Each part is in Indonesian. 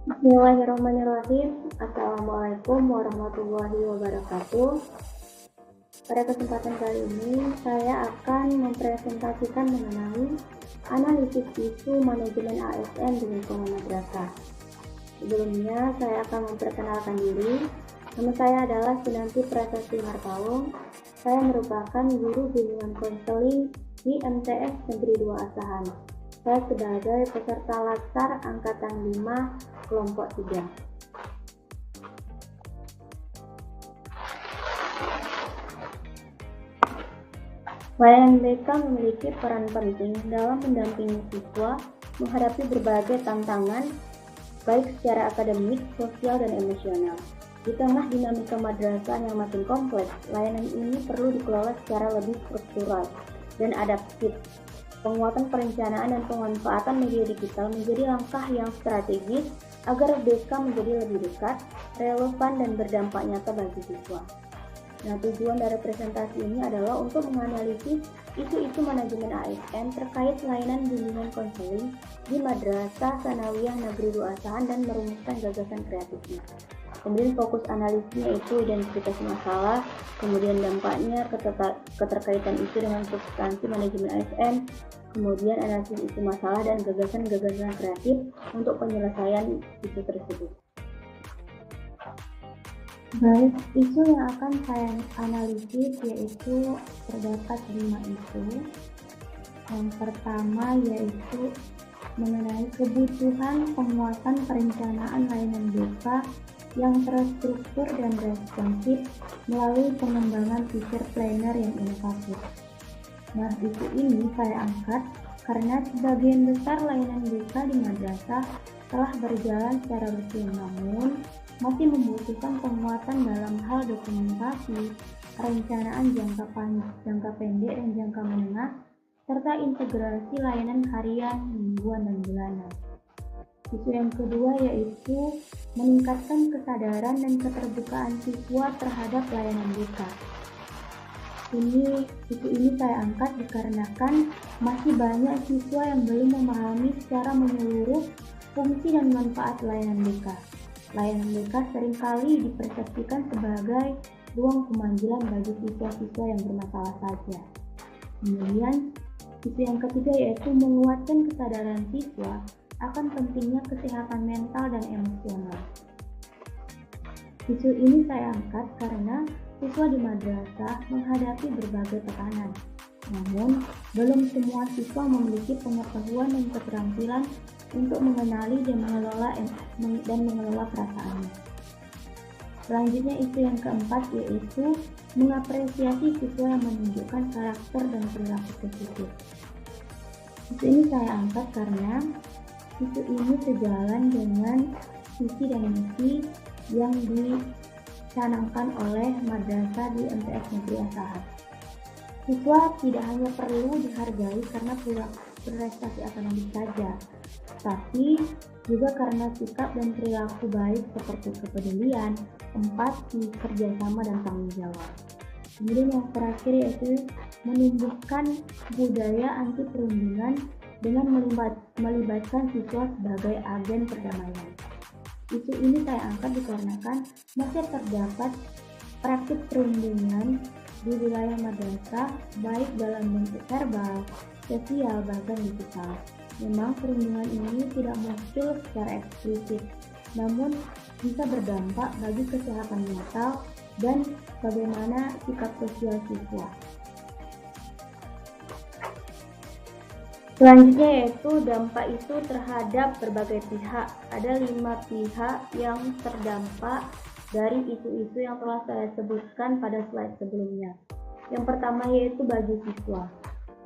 Bismillahirrahmanirrahim. Assalamualaikum warahmatullahi wabarakatuh. Pada kesempatan kali ini, saya akan mempresentasikan mengenai analisis isu manajemen ASN di lingkungan madrasah. Sebelumnya, saya akan memperkenalkan diri. Nama saya adalah Sunanti Prasasti Marpaung. Saya merupakan guru bimbingan konseling di MTS Negeri 2 Asahan. Saya sebagai peserta latsar angkatan 5 kelompok 3. Layanan BK memiliki peran penting dalam mendampingi siswa menghadapi berbagai tantangan, baik secara akademik, sosial, dan emosional. Di tengah dinamika madrasah yang makin kompleks, layanan ini perlu dikelola secara lebih struktural dan adaptif. Penguatan perencanaan dan pemanfaatan media digital menjadi langkah yang strategis agar BK menjadi lebih dekat, relevan, dan berdampak nyata bagi siswa. Nah, tujuan dari presentasi ini adalah untuk menganalisis isu-isu manajemen ASN terkait layanan bimbingan konseling di Madrasah Tsanawiyah Negeri 2 Asahan dan merumuskan gagasan kreatifnya. Kemudian fokus analisisnya itu identifikasi masalah, kemudian dampaknya, keterkaitan isu dengan substansi manajemen ASN, kemudian analisis isu masalah dan gagasan-gagasan kreatif untuk penyelesaian isu tersebut. Baik, isu yang akan saya analisis yaitu terdapat 5 isu. Yang pertama yaitu mengenai kebutuhan penguatan perencanaan layanan BK yang terstruktur dan responsif melalui pengembangan feature planner yang inovatif. Nah, isu ini saya angkat karena sebagian besar layanan BK di madrasah telah berjalan secara rutin, namun masih membutuhkan penguatan dalam hal dokumentasi, perencanaan jangka pendek dan jangka menengah, serta integrasi layanan harian, mingguan, dan bulanan. Isu yang kedua yaitu meningkatkan kesadaran dan keterbukaan siswa terhadap layanan BK. Isu ini saya angkat dikarenakan masih banyak siswa yang belum memahami secara menyeluruh fungsi dan manfaat layanan BK. Layanan BK seringkali dipersepsikan sebagai ruang pemanggilan bagi siswa-siswa yang bermasalah saja. Kemudian, isu yang ketiga yaitu menguatkan kesadaran siswa akan pentingnya kesehatan mental dan emosional. Isu ini saya angkat karena siswa di madrasah menghadapi berbagai tekanan. Namun, belum semua siswa memiliki pengetahuan dan keterampilan untuk mengenali dan mengelola perasaannya. Selanjutnya, isu yang keempat yaitu mengapresiasi siswa yang menunjukkan karakter dan perilaku positif. Isu ini saya angkat karena isu ini sejalan dengan visi dan misi yang dicanangkan oleh madrasah di MTS Negeri Asahan. Siswa tidak hanya perlu dihargai karena prestasi akademik saja, tapi juga karena sikap dan perilaku baik seperti kepedulian, empati, kerjasama, dan tanggung jawab. Kemudian yang terakhir yaitu menumbuhkan budaya anti perundungan dengan melibatkan siswa sebagai agen perdamaian. Isu ini saya angkat dikarenakan masih terdapat praktik perundungan di wilayah madrasah baik dalam bentuk verbal, sosial, bahkan digital. Memang perundungan ini tidak muncul secara eksplisit, namun bisa berdampak bagi kesehatan mental dan bagaimana sikap sosial siswa. Selanjutnya yaitu dampak isu terhadap berbagai pihak. Ada 5 pihak yang terdampak dari isu-isu yang telah saya sebutkan pada slide sebelumnya. Yang pertama yaitu bagi siswa.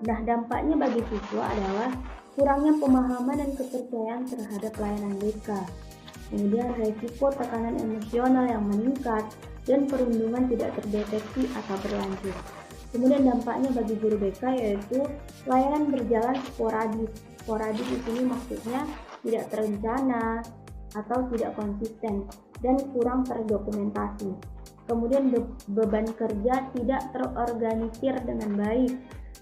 Nah, dampaknya bagi siswa adalah kurangnya pemahaman dan kepercayaan terhadap layanan BK. Kemudian resiko tekanan emosional yang meningkat dan perundungan tidak terdeteksi atau berlanjut. Kemudian dampaknya bagi guru BK yaitu layanan berjalan sporadis. Sporadis di sini maksudnya tidak terencana atau tidak konsisten dan kurang terdokumentasi. Kemudian beban kerja tidak terorganisir dengan baik.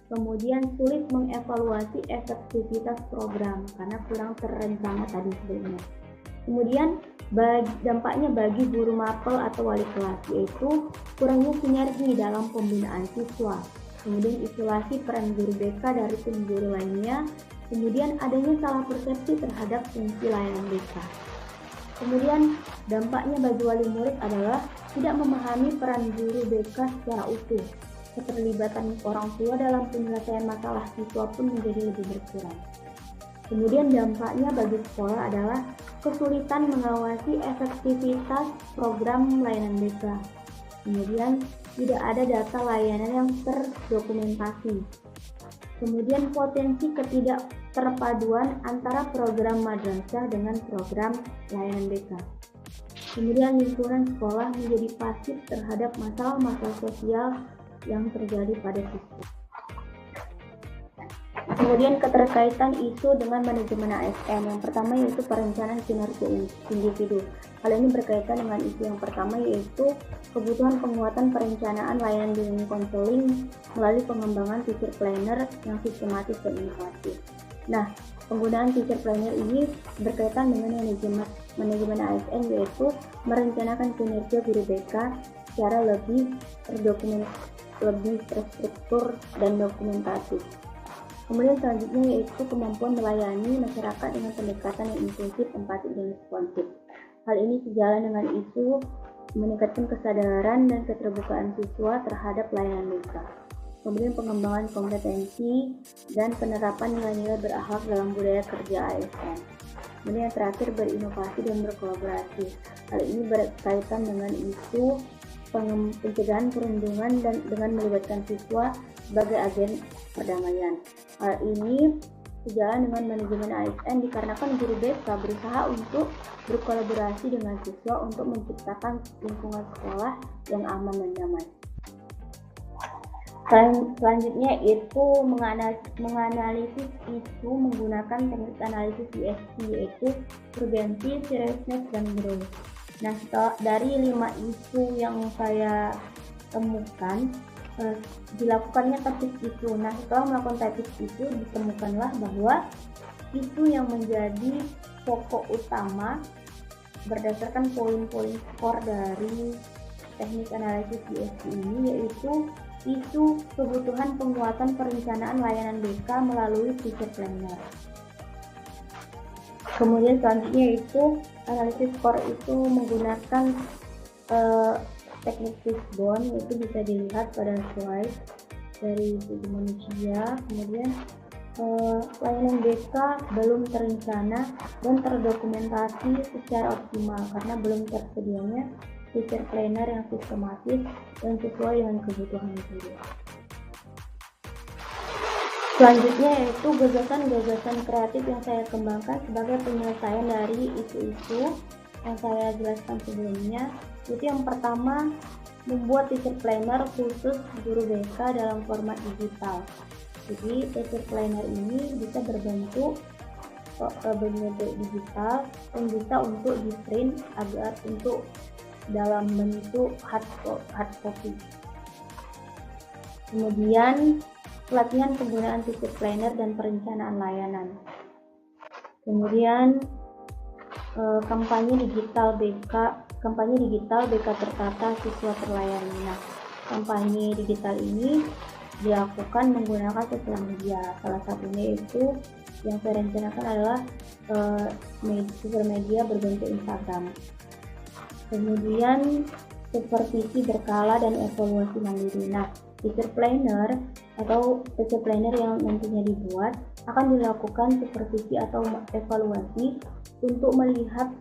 Kemudian sulit mengevaluasi efektivitas program karena kurang terencana tadi sebelumnya. Kemudian dampaknya bagi guru mapel atau wali kelas, yaitu kurangnya sinergi dalam pembinaan siswa, kemudian isolasi peran guru BK dari tim guru lainnya, kemudian adanya salah persepsi terhadap fungsi layanan BK. Kemudian dampaknya bagi wali murid adalah tidak memahami peran guru BK secara utuh. Keterlibatan orang tua dalam penyelesaian masalah siswa pun menjadi lebih berkurang. Kemudian dampaknya bagi sekolah adalah kesulitan mengawasi efektivitas program layanan BK. Kemudian tidak ada data layanan yang terdokumentasi. Kemudian potensi ketidakterpaduan antara program madrasah dengan program layanan BK. Kemudian lingkungan sekolah menjadi pasif terhadap masalah-masalah sosial yang terjadi pada siswa. Kemudian keterkaitan isu dengan manajemen ASN. Yang pertama yaitu perencanaan kinerja individu. Hal ini berkaitan dengan isu yang pertama, yaitu kebutuhan penguatan perencanaan layanan bimbing konseling melalui pengembangan teacher planner yang sistematis dan inovatif. Nah, penggunaan teacher planner ini berkaitan dengan manajemen ASN, yaitu merencanakan kinerja guru BK secara lebih terstruktur dan dokumentatif. Kemudian selanjutnya yaitu kemampuan melayani masyarakat dengan pendekatan yang inklusif, empatik, dan responsif. Hal ini sejalan dengan isu meningkatkan kesadaran dan keterbukaan siswa terhadap layanan BK. Kemudian pengembangan kompetensi dan penerapan nilai-nilai berakhlak dalam budaya kerja ASN. Kemudian yang terakhir berinovasi dan berkolaborasi. Hal ini berkaitan dengan isu pencegahan perundungan dan dengan melibatkan siswa sebagai agen perdamaian. Hal ini sejalan dengan manajemen ASN dikarenakan guru BK berusaha untuk berkolaborasi dengan siswa untuk menciptakan lingkungan sekolah yang aman dan damai. Selanjutnya itu menganalisis isu menggunakan teknik analisis USP, yaitu urgency, seriousness, dan growth. Nah, dari 5 isu yang saya temukan, dilakukannya topik isu. Nah, setelah melakukan topik isu, ditemukanlah bahwa isu yang menjadi pokok utama berdasarkan poin-poin skor dari teknik analisis USP ini, yaitu isu kebutuhan penguatan perencanaan layanan BK melalui teacher planner. Kemudian selanjutnya itu analisis skor itu menggunakan teknik fishbone, itu bisa dilihat pada slide dari segi manusia. Kemudian layanan BK belum terencana dan terdokumentasi secara optimal karena belum tersedianya teacher planner yang sistematis dan sesuai dengan kebutuhan guru. Selanjutnya yaitu gagasan-gagasan kreatif yang saya kembangkan sebagai penyelesaian dari isu-isu yang saya jelaskan sebelumnya. Itu yang pertama, membuat teacher planner khusus guru BK dalam format digital. Jadi teacher planner ini bisa berbentuk digital dan bisa untuk di print agar untuk dalam bentuk hard copy. Kemudian pelatihan penggunaan teacher planner dan perencanaan layanan. Kemudian kampanye digital BK tertata siswa terlayani. Nah, kampanye digital ini dilakukan menggunakan sosial media. Salah satunya itu yang saya rencanakan adalah sosial media berbentuk Instagram. Kemudian supervisi berkala dan evaluasi mandiri. Nah, teacher planner atau teacher planner yang nantinya dibuat akan dilakukan supervisi atau evaluasi untuk melihat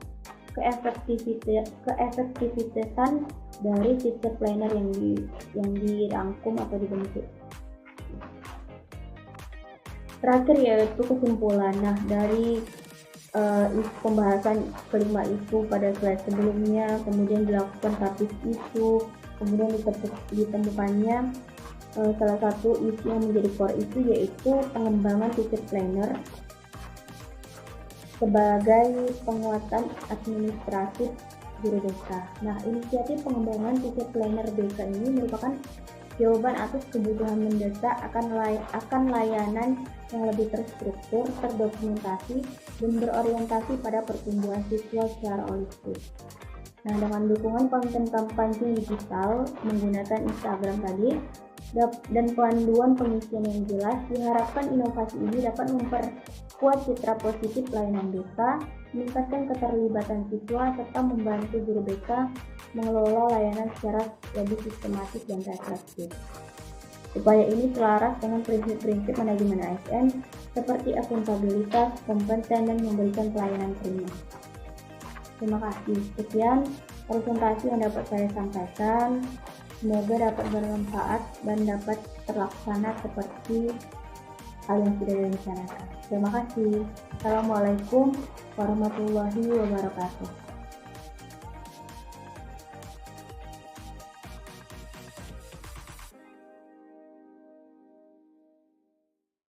keefektivitasan dari teacher planner yang dirangkum atau dibentuk. Terakhir yaitu kesimpulan. Nah, dari pembahasan kelima isu pada slide sebelumnya, kemudian dilakukan tapis isu, kemudian ditemukannya salah satu isu yang menjadi core isu, yaitu pengembangan teacher planner sebagai penguatan administratif guru BK. Nah, inisiatif pengembangan teacher planner BK ini merupakan jawaban atas kebutuhan mendesak akan layanan yang lebih terstruktur, terdokumentasi, dan berorientasi pada pertumbuhan siswa secara holistik. Nah, dengan dukungan konten kampanye digital menggunakan Instagram tadi dan panduan pengisian yang jelas, diharapkan inovasi ini dapat memperkuat citra positif layanan BK, meningkatkan keterlibatan siswa, serta membantu guru BK mengelola layanan secara lebih sistematis dan reflektif. Upaya ini selaras dengan prinsip-prinsip manajemen ASN seperti akuntabilitas, kompeten, dan memberikan pelayanan prima. Terima kasih. Sekian presentasi yang dapat saya sampaikan. Semoga dapat bermanfaat dan dapat terlaksana seperti hal yang sudah direncanakan. Terima kasih. Assalamualaikum warahmatullahi wabarakatuh.